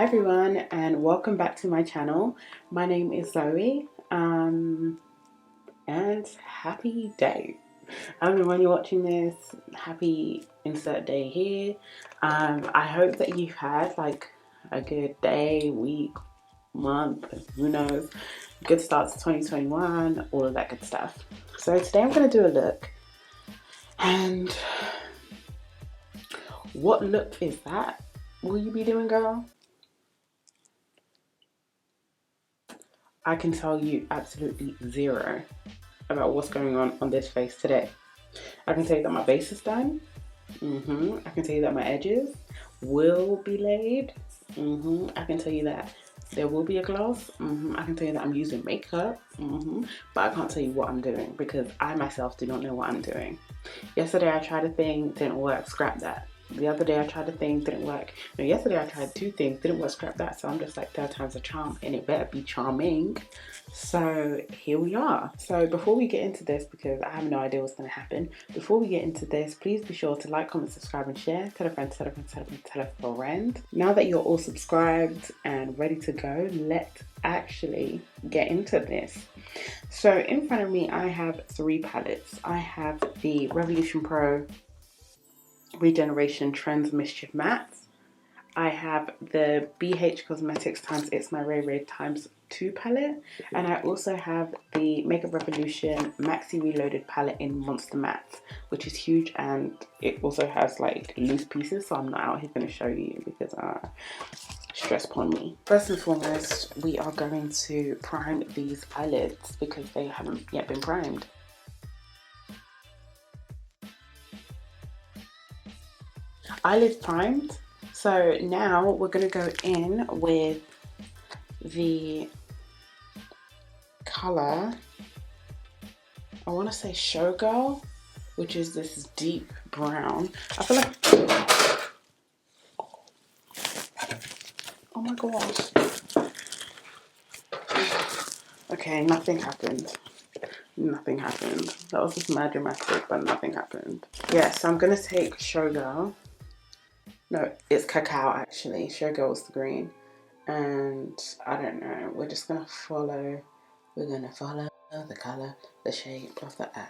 Hi everyone, and welcome back to my channel. My name is Zoe, and happy day. I don't know when you're watching this, happy insert day here. I hope that you've had like a good day, week, month, who knows, good start to 2021, all of that good stuff. So today I'm going to do a look, and what look is that? Will you be doing, girl? I can tell you absolutely zero about what's going on this face today. I can tell you that my base is done. I can tell you that my edges will be laid. I can tell you that there will be a gloss. I can tell you that I'm using makeup. But I can't tell you what I'm doing because I myself do not know what I'm doing. Yesterday I tried a thing, didn't work, scrap that. The other day I tried a thing, didn't work. No, yesterday I tried two things, didn't work, scrap that. So I'm just like, third time's a charm, and it better be charming. So here we are. So before we get into this, because I have no idea what's going to happen, before we get into this, please be sure to like, comment, subscribe, and share. Tell a friend, tell a friend, tell a friend, tell a friend. Now that you're all subscribed and ready to go, let's actually get into this. So in front of me, I have three palettes. I have the Revolution Pro Regeneration Trends Mischief Matte. I have the BH Cosmetics times It's My Ray Ray times 2 palette, and I also have the Makeup Revolution Maxi Reloaded palette in Monster Matte, which is huge, and it also has like loose pieces, so I'm not out here going to show you because stress upon me. First and foremost, we are going to prime these eyelids because they haven't yet been primed. Eyelids primed. So now we're going to go in with the color, I want to say Showgirl, which is this deep brown. I feel like, oh my gosh. Okay, nothing happened. Nothing happened. That was just mad dramatic, but nothing happened. Yeah, so I'm going to take Showgirl. No, it's Cacao actually. Showgirl's the green. And I don't know, we're just gonna follow, the color, the shape of the eye.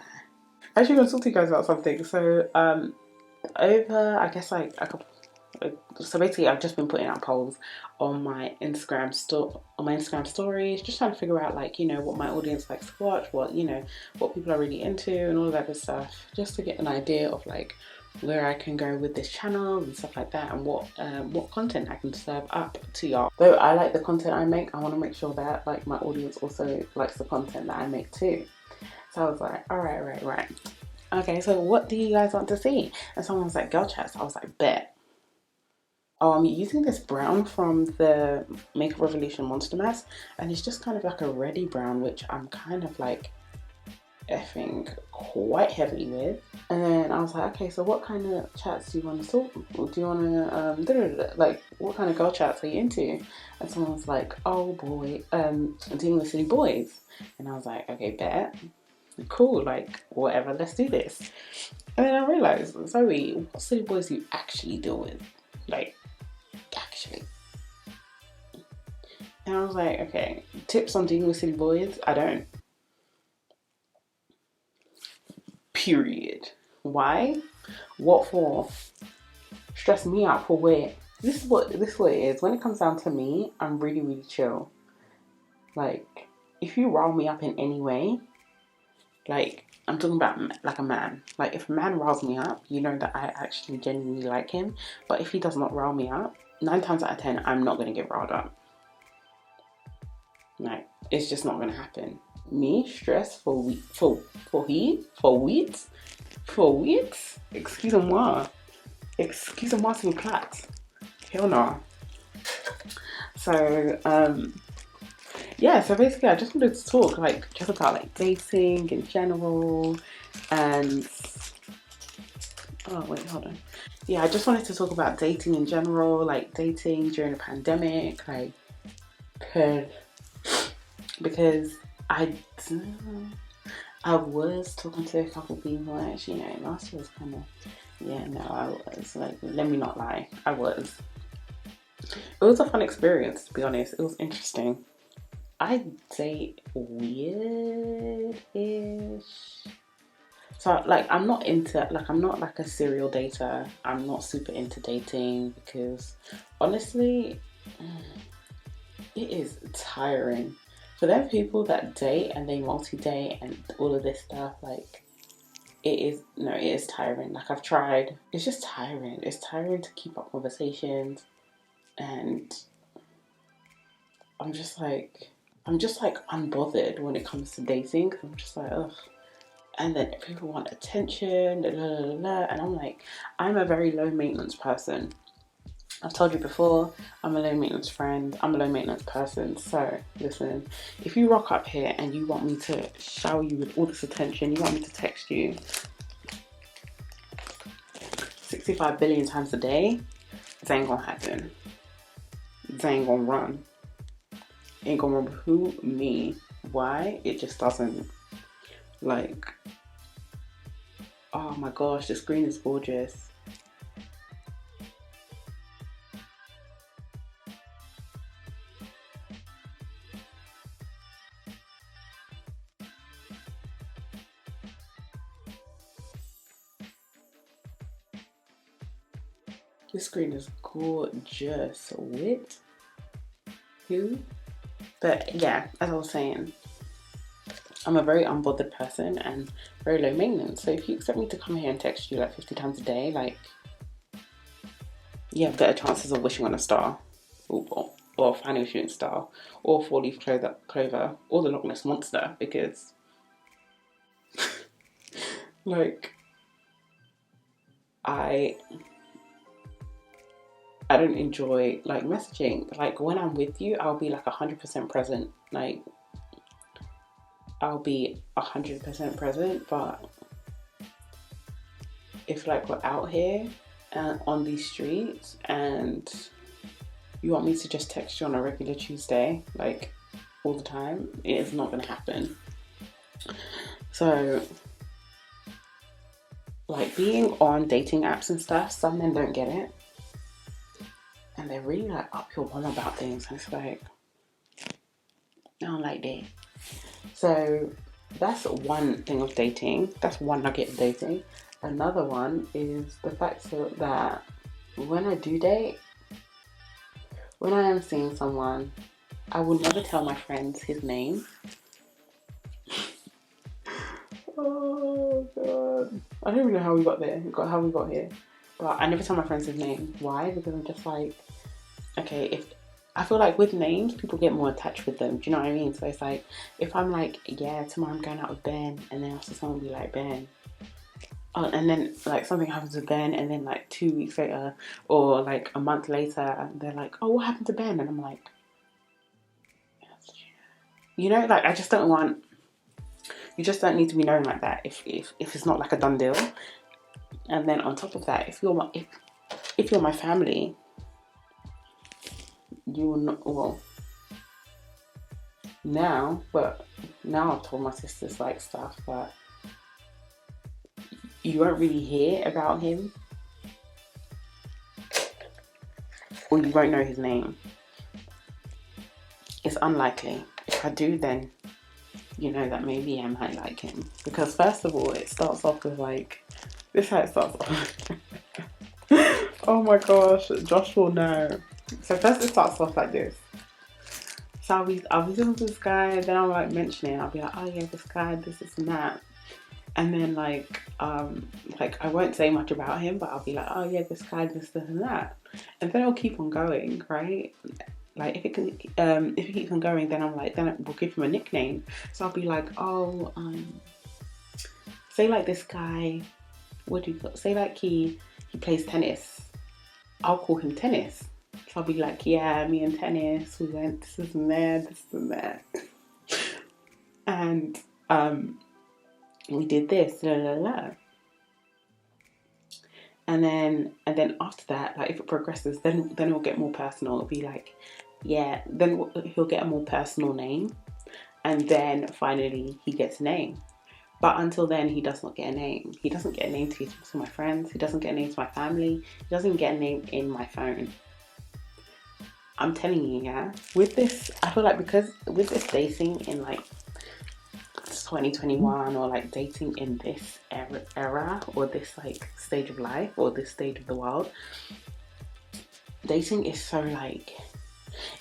Actually, I'm gonna talk to you guys about something. So over, I guess like a couple, so basically I've just been putting out polls on my Instagram stories, just trying to figure out, like, you know, what my audience likes to watch, what, you know, what people are really into and all of that good stuff, just to get an idea of like where I can go with this channel and stuff like that, and what content I can serve up to y'all. Though I like the content I make, I want to make sure that like my audience also likes the content that I make too. So I was like, all right. Okay, so what do you guys want to see? And someone was like, girl chats. I was like, bet. Oh, I'm using this brown from the Makeup Revolution Monster Matte, and it's just kind of like a reddy brown, which I'm kind of like effing quite heavily with. And then I was like, okay, so what kind of chats do you want to talk? Do you want to like, what kind of girl chats are you into? And someone was like, oh boy, dealing with silly boys. And I was like, okay, bet, cool, like whatever, let's do this. And then I realized, Zoe, what silly boys do you actually deal with? Like, actually. And I was like, okay, tips on dealing with silly boys? I don't. Period. Why? What for? Stress me out for where? This is what it is. When it comes down to me, I'm really chill. Like, if you rile me up in any way, like, I'm talking about like a man. Like, if a man riles me up, you know that I actually genuinely like him. But if he does not rile me up, 9 times out of 10, I'm not going to get riled up. Like, it's just not going to happen. Me stress for weeks? Excusez-moi, s'il vous plaît. Hell no. So yeah, so basically I just wanted to talk like just about like dating in general, and oh wait, hold on. Yeah, I just wanted to talk about dating in general, like dating during the pandemic, like because I was talking to a couple people actually, you know, last year was kind of, yeah, no, I was like, let me not lie, I was. It was a fun experience, to be honest. It was interesting. I date weird-ish. So like I'm not into, like, I'm not like a serial dater. I'm not super into dating because honestly, it is tiring. For them people that date and they multi-date and all of this stuff, like it is tiring. Like I've tried. It's just tiring. It's tiring to keep up conversations, and I'm just like unbothered when it comes to dating. I'm just like, ugh. And then people want attention, blah, blah, blah, blah. And I'm like, I'm a very low maintenance person. I've told you before, I'm a low maintenance friend, I'm a low maintenance person. So listen, if you rock up here and you want me to shower you with all this attention, you want me to text you 65 billion times a day, it ain't gonna happen. It ain't gonna run. Ain't gonna run with who? Me. Why? It just doesn't. Like, oh my gosh, the screen is gorgeous. This screen is gorgeous. Wit? Who? But yeah, as I was saying, I'm a very unbothered person and very low maintenance. So if you expect me to come here and text you like 50 times a day, like, you have better chances of wishing on a star, or finding a shooting star, or four-leaf clover, or the Loch Ness Monster, because like I don't enjoy like messaging. Like when I'm with you, I'll be like 100% present. Like I'll be 100% present. But if like we're out here and on these streets and you want me to just text you on a regular Tuesday, like all the time, it is not gonna happen. So like being on dating apps and stuff, some men don't get it. And they're really like up your bum about things. And it's like, I don't like that. So that's one thing of dating. That's one nugget of dating. Another one is the fact that when I do date, when I am seeing someone, I will never tell my friends his name. Oh god. I don't even know how we got there, how we got here. But I never tell my friends his name. Why? Because I'm just like, okay, if I feel like with names, people get more attached with them. Do you know what I mean? So it's like, if I'm like, yeah, tomorrow I'm going out with Ben, and then after someone will be like, Ben. Oh, and then like something happens with Ben, and then like 2 weeks later, or like a month later, they're like, oh, what happened to Ben? And I'm like, you know, like I just don't want, you just don't need to be known like that if it's not like a done deal. And then on top of that, if you're my family, you will not, well, now I've told my sisters like stuff, but you won't really hear about him, or you won't know his name. It's unlikely. If I do, then you know that maybe I might like him. Because first of all, it starts off with like, this is how it starts off. Oh my gosh, Josh will know. So first it starts off like this. So I'll be talking to this guy, then I'll like mention it. I'll be like, oh yeah, this guy, this and that. And then like I won't say much about him, but I'll be like, oh yeah, this guy, this and that. And then I'll keep on going, right? Like if it keeps on going, then I'm like, then we'll give him a nickname. So I'll be like, oh, say like this guy, what do you call? Say like he plays tennis. I'll call him Tennis. So I'll be like, yeah, me and Tennis, we went this and that. And we did this, la la la. And then after that, like if it progresses, then it'll get more personal. It'll be like, yeah, then he'll get a more personal name, and then finally he gets a name. But until then, he does not get a name. He doesn't get a name to my friends. He doesn't get a name to my family. He doesn't get a name in my phone. I'm telling you, yeah, with this, I feel like because with this dating in like 2021 or like dating in this era or this like stage of life or this stage of the world, dating is so like,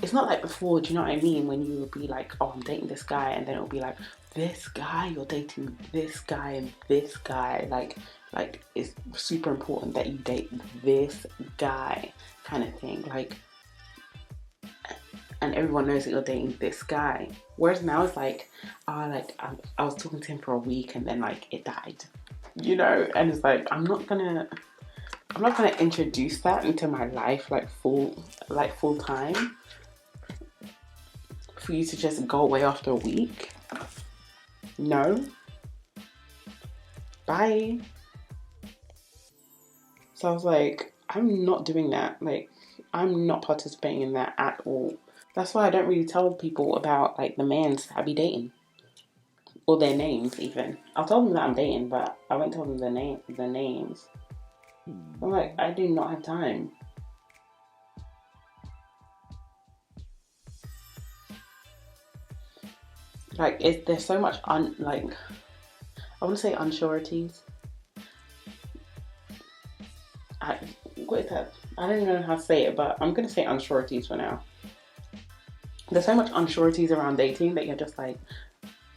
it's not like before, do you know what I mean? When you would be like, oh, I'm dating this guy, and then it'll be like, this guy, you're dating this guy and this guy. Like it's super important that you date this guy kind of thing. Like, and everyone knows that you're dating this guy. Whereas now it's like, I was talking to him for a week and then like it died, you know? And it's like, I'm not gonna introduce that into my life like full time for you to just go away after a week. No. Bye. So I was like, I'm not doing that. Like, I'm not participating in that at all. That's why I don't really tell people about like the mans I be dating. Or their names even. I'll tell them that I'm dating, but I won't tell them their names. I'm like, I do not have time. Like, there's so much I want to say unsureties. What is that? I don't even know how to say it, but I'm gonna say unsureties for now. There's so much unsureties around dating that you're just like,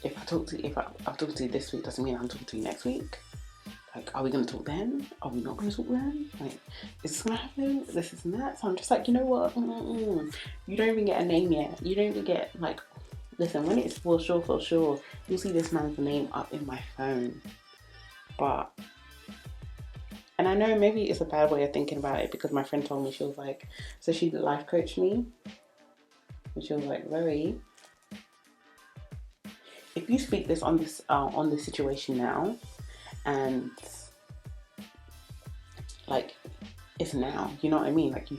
if I'm talking to you this week doesn't mean I'm talking to you next week. Like, are we gonna talk then? Are we not gonna talk then? Like, is this gonna happen? This and that. So I'm just like, you know what? You don't even get a name yet. You don't even get like. Listen, when it's for sure, you'll see this man's name up in my phone. But, and I know maybe it's a bad way of thinking about it because my friend told me, she was like, so she life coached me. And she was like, Zoe, if you speak this on this situation now, and like, it's now, you know what I mean? Like,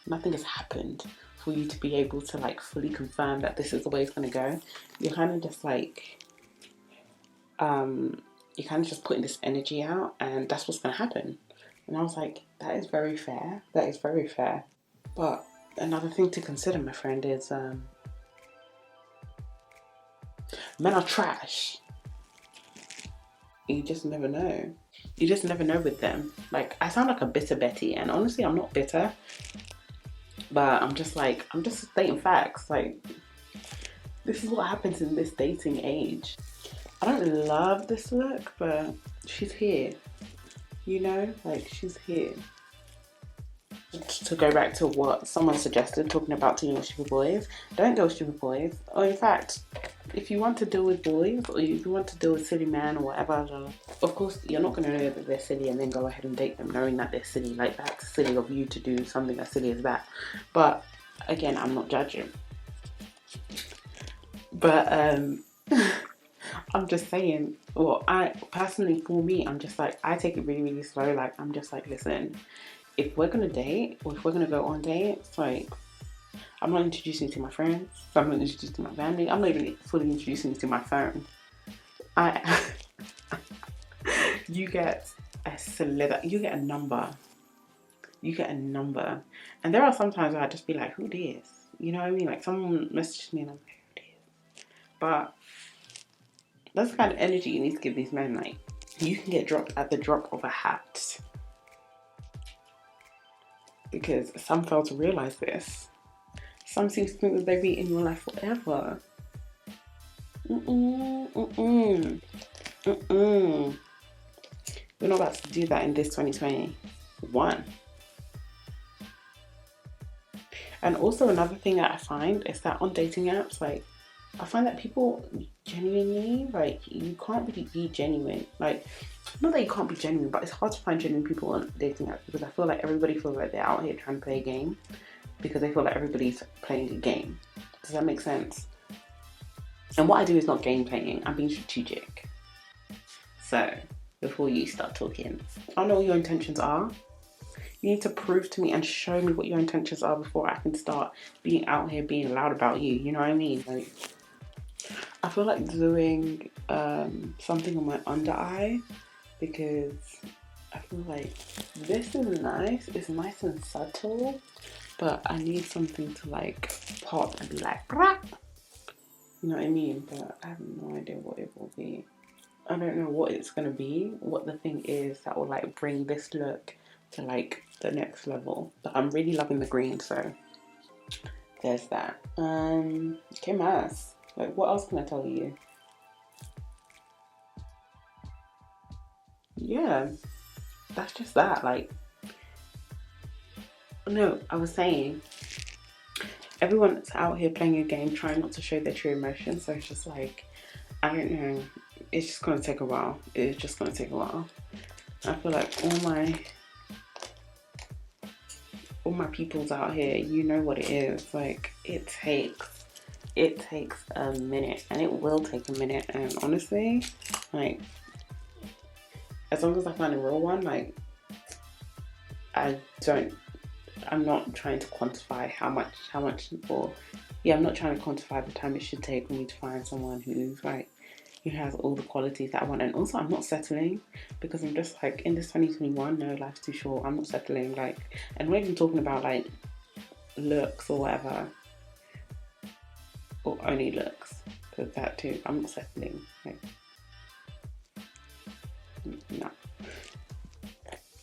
nothing has happened for you to be able to like fully confirm that this is the way it's gonna go. You're kind of just like, you're kind of just putting this energy out, and that's what's gonna happen. And I was like, that is very fair. That is very fair. But another thing to consider, my friend, is men are trash. You just never know. You just never know with them. Like, I sound like a bitter Betty, and honestly, I'm not bitter. But I'm just stating facts. Like, this is what happens in this dating age. I don't love this look, but she's here. You know, like, she's here. To go back to what someone suggested, talking about dealing with stupid boys. Don't deal with stupid boys. Or in fact, if you want to deal with boys, or if you want to deal with silly men or whatever, of course, you're not going to know that they're silly and then go ahead and date them knowing that they're silly. Like, that's silly of you to do something as silly as that. But again, I'm not judging. But I'm just saying, well, I personally, for me, I'm just like, I take it really, really slow. Like, I'm just like, listen, if we're going to date, or if we're going to go on dates, like, I'm not introducing you to my friends. I'm not introducing you to my family. I'm not even fully introducing you to my phone. You get you get a number. You get a number. And there are sometimes where I just be like, who this? You know what I mean? Like, someone messages me and I'm like, who this? But that's the kind of energy you need to give these men. Like, you can get dropped at the drop of a hat. Because some fail to realise this. Some seem to think that they'll be in your life forever. We're not about to do that in this 2021. And also another thing that I find is that on dating apps, like, I find that people genuinely, like, you can't really be genuine. Like, not that you can't be genuine, but it's hard to find genuine people on dating apps because I feel like everybody feels like they're out here trying to play a game because they feel like everybody's playing a game. Does that make sense? And what I do is not game playing, I'm being strategic. So, before you start talking, I know what your intentions are. You need to prove to me and show me what your intentions are before I can start being out here being loud about you. You know what I mean? Like, I feel like doing something on my under eye because I feel like this is nice. It's nice and subtle, but I need something to like pop and be like, rah! You know what I mean? But I have no idea what it will be. I don't know what it's gonna be, what the thing is that will like bring this look to like the next level. But I'm really loving the green, so there's that. Okay, mass. Like, what else can I tell you? Yeah, that's just that. Like, no, I was saying, everyone's out here playing a game, trying not to show their true emotions. So it's just like, I don't know. It's just gonna take a while. It's just gonna take a while. I feel like all my peoples out here, you know what it is. Like, it takes a minute, and it will take a minute. And honestly, like, as long as I find a real one, like, I'm not trying to quantify how much, or yeah, I'm not trying to quantify the time it should take for me to find someone who's like, who has all the qualities that I want. And also, I'm not settling, because I'm just like, in this 2021, no, life's too short. I'm not settling. Like, and we're not even talking about like looks or whatever, or only looks, because that too, I'm not settling. Like, no.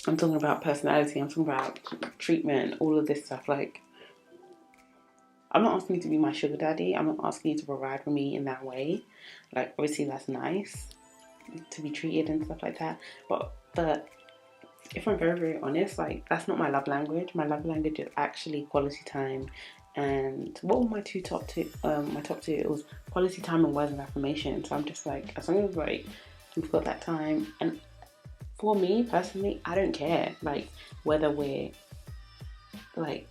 I'm talking about personality, I'm talking about treatment, all of this stuff. Like, I'm not asking you to be my sugar daddy. I'm not asking you to provide for me in that way. Like, obviously that's nice to be treated and stuff like that. But if I'm very, very honest, like, that's not my love language. My love language is actually quality time. And what were my top two? My top two, it was quality time and words of affirmation. So I'm just like, as long as like we've got that time, and for me personally, I don't care like whether we're like,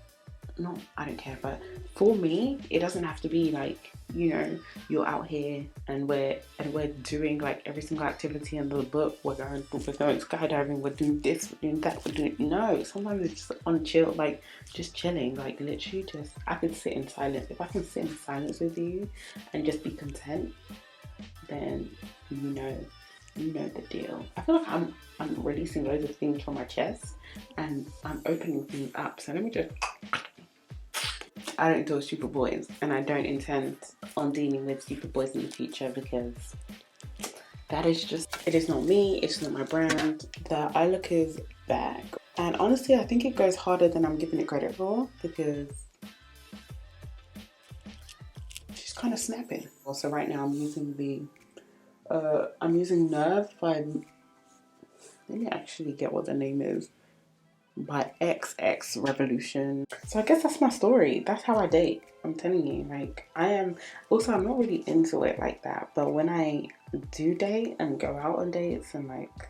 no, I don't care, but for me, it doesn't have to be like, you know, you're out here and we're doing like every single activity in the book. We're going skydiving, we're doing this, we're doing that, we're doing, no, sometimes it's just on chill, like just chilling, like literally just, I could sit in silence. If I can sit in silence with you and just be content, then you know the deal. I feel like I'm releasing loads of things from my chest and I'm opening things up. So let me just, I don't deal with stupid boys, and I don't intend on dealing with stupid boys in the future, because that is just, it is not me, it's not my brand. The eye look is back, and honestly I think it goes harder than I'm giving it credit for, because she's kind of snapping. Also right now I'm using Nerve by, let me actually get what the name is, by XX Revolution. So I guess that's my story. That's how I date. I'm telling you, like, I'm not really into it like that, but when I do date and go out on dates and like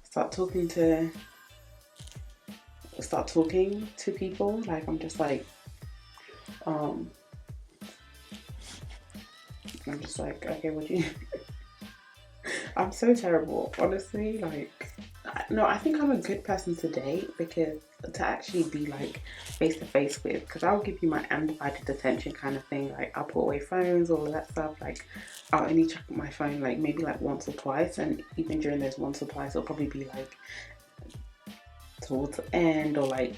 start talking to people, like, I'm just like, okay, would you I'm so terrible, honestly. Like, no, I think I'm a good person to date, because to actually be like face to face with, because I'll give you my undivided attention kind of thing. Like, I'll put away phones, all of that stuff. Like, I'll only check my phone like maybe like once or twice, and even during those once or twice, it'll probably be like towards the end, or like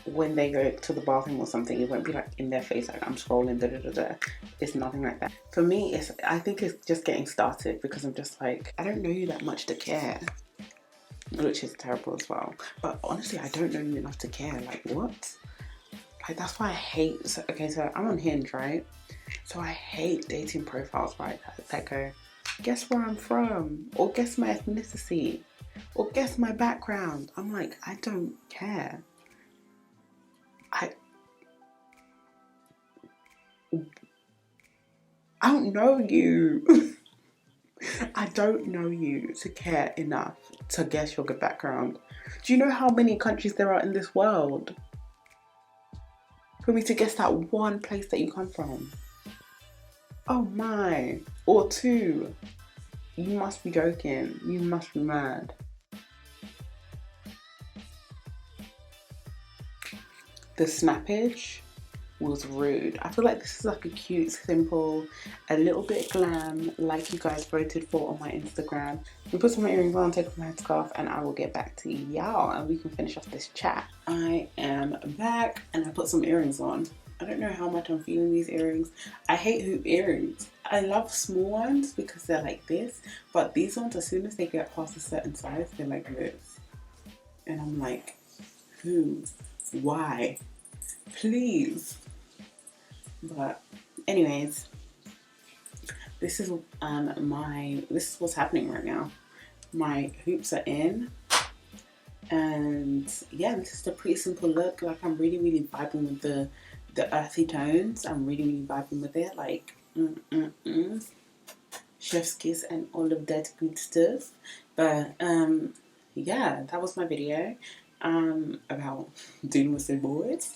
when they go to the bathroom or something. It won't be like in their face, like I'm scrolling, da da da da. It's nothing like that. For me, I think it's just getting started, because I'm just like, I don't know you that much to care, which is terrible as well. But honestly, I don't know you enough to care. Like, what? Like, that's why I hate, so I'm on Hinge, right? So I hate dating profiles, right, that go, guess where I'm from, or guess my ethnicity, or guess my background. I'm like, I don't care. I don't know you. I don't know you to care enough to guess your good background. Do you know how many countries there are in this world for me to guess that one place that you come from? Oh my. Or two. You must be joking. You must be mad. The snappage was rude. I feel like this is like a cute, simple, a little bit glam, like you guys voted for on my Instagram. I'm put some earrings on, take off my headscarf, and I will get back to y'all, and we can finish off this chat. I am am back and I put some earrings on. I don't know how much I'm feeling these earrings. I hate hoop earrings. I love small ones because they're like this, but these ones, as soon as they get past a certain size, they're like this. And I'm like, who? Why? Please. But anyways, this is what's happening right now. My hoops are in. And yeah, this is a pretty simple look. Like, I'm really vibing with the earthy tones. I'm really vibing with it. Like, chef's kiss and all of that good stuff. But yeah, that was my video about dealing with the boys.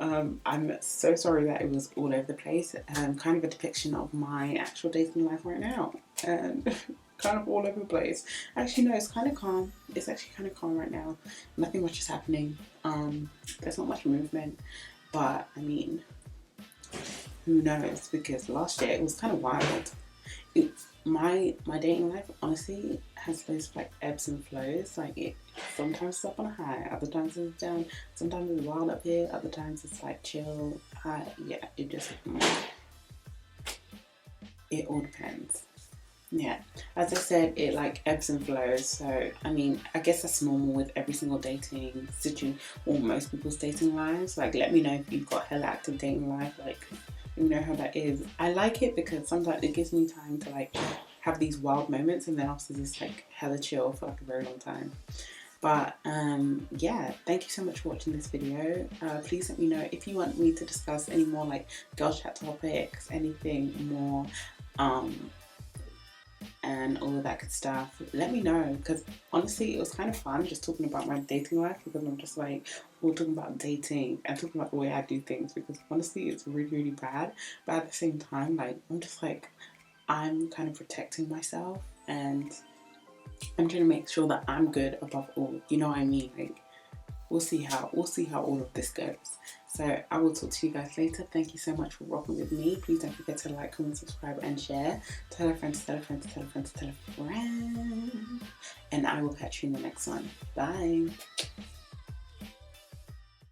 I'm so sorry that it was all over the place. Kind of a depiction of my actual dating life right now. And kind of all over the place. Actually, no, it's kind of calm. It's actually kind of calm right now. Nothing much is happening. There's not much movement. But, I mean, who knows? Because last year it was kind of wild. My dating life, honestly, has those like ebbs and flows. Like, it sometimes it's up on a high, other times it's down. Sometimes it's wild up here, other times it's like chill. Yeah, it just, it all depends. Yeah, as I said, it like ebbs and flows. So I mean, I guess that's normal with every single dating situation, or most people's dating lives. Like, let me know if you've got hella active dating life. Like, let me know how that is. I like it because sometimes it gives me time to like have these wild moments, and then after it's like hella chill for like a very long time. But yeah, thank you so much for watching this video. Please let me know if you want me to discuss any more like girl chat topics, anything more and all of that good stuff. Let me know, because honestly it was kind of fun just talking about my dating life, because I'm just like, we're talking about dating and talking about the way I do things, because honestly it's really bad, but at the same time, like, I'm just like, I'm kind of protecting myself and I'm trying to make sure that I'm good above all, you know what I mean? Like, we'll see how all of this goes. So I will talk to you guys later. Thank you so much for rocking with me. Please don't forget to like, comment, subscribe and share. Tell a friend to tell a friend to tell a friend to tell a friend. And I will catch you in the next one. Bye.